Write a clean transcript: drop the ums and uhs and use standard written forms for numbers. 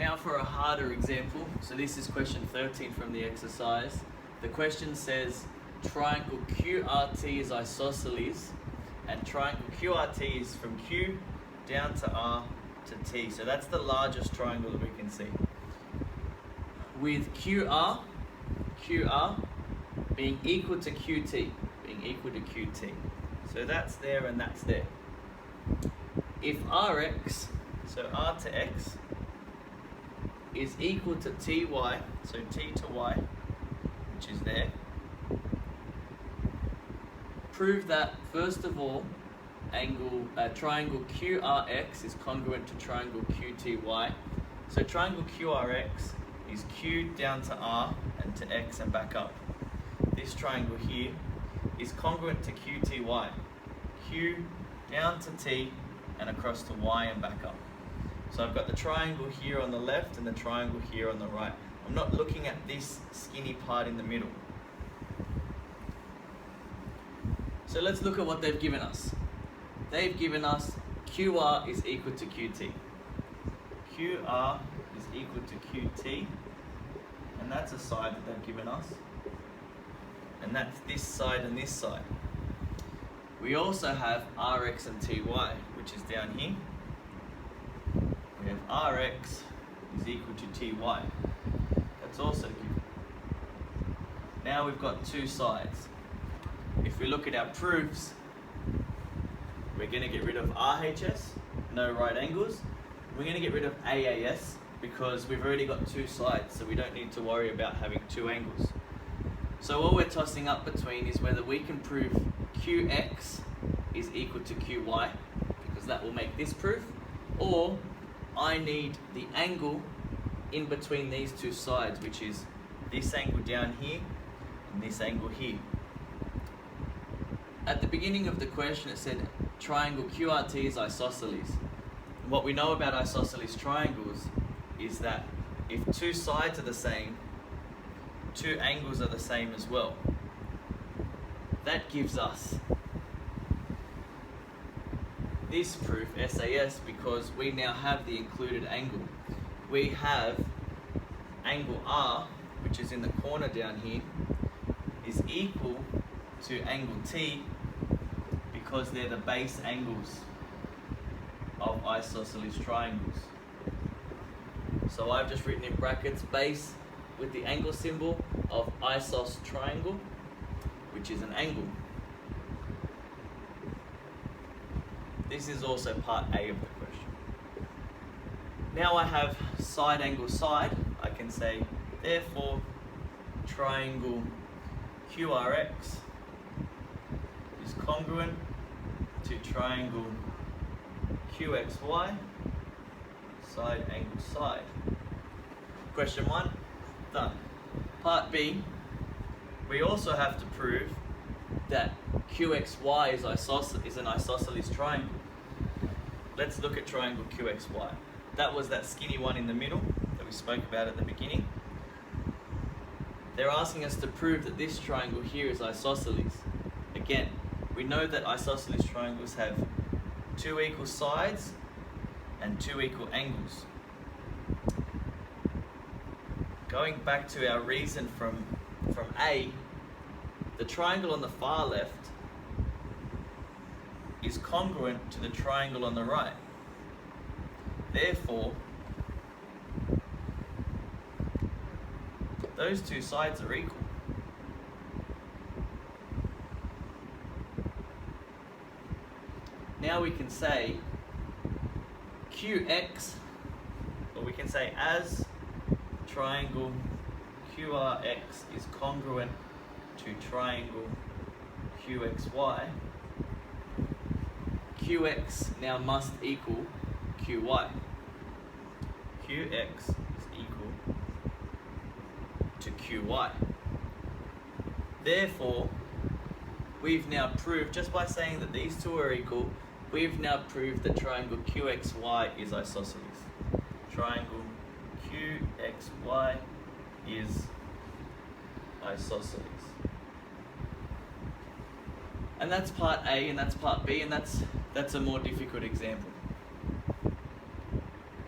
Now for a harder example. So this is question 13 from the exercise. The question says triangle QRT is isosceles and triangle QRT is from Q down to R to T. So that's the largest triangle that we can see. With QR being equal to QT, So that's there and that's there. If Rx, so R to X, is equal to TY, so T to Y, which is there, prove that, first of all, triangle QRX is congruent to triangle QTY. So triangle QRX is Q down to R and to X and back up. This triangle here is congruent to QTY. Q down to T and across to Y and back up. So I've got the triangle here on the left and the triangle here on the right. I'm not looking at this skinny part in the middle. So let's look at what they've given us. They've given us QR is equal to QT. QR is equal to QT, and that's a side that they've given us. And that's this side and this side. We also have RX and TY, which is down here. We have Rx is equal to TY. That's also given. Now we've got two sides. If we look at our proofs, we're going to get rid of RHS, no right angles. We're going to get rid of AAS because we've already got two sides, so we don't need to worry about having two angles. So all we're tossing up between is whether we can prove QX is equal to QY, because that will make this proof, or I need the angle in between these two sides, which is this angle down here and this angle here. At the beginning of the question it said triangle QRT is isosceles. What we know about isosceles triangles is that if two sides are the same, two angles are the same as well. That gives us this proof, SAS, because we now have the included angle. We have angle R, which is in the corner down here, is equal to angle T because they're the base angles of isosceles triangles. So I've just written in brackets base with the angle symbol of isos triangle, which is an angle. This is also part A of the question. Now I have side angle side. I can say, therefore, triangle QRX is congruent to triangle QXY, side angle side. Question 1, done. Part B, we also have to prove that QXY is an isosceles triangle. Let's look at triangle QXY. That was that skinny one in the middle that we spoke about at the beginning. They're asking us to prove that this triangle here is isosceles. Again, we know that isosceles triangles have two equal sides and two equal angles. Going back to our reason from A, the triangle on the far left is congruent to the triangle on the right. Therefore, those two sides are equal. Now we can say QX, or we can say as triangle QRX is congruent to triangle QXY, QX now must equal QY. QX is equal to QY. Therefore, we've now proved, just by saying that these two are equal, we've now proved that triangle QXY is isosceles. Triangle QXY is isosceles. And that's part A, and that's part B, and that's a more difficult example.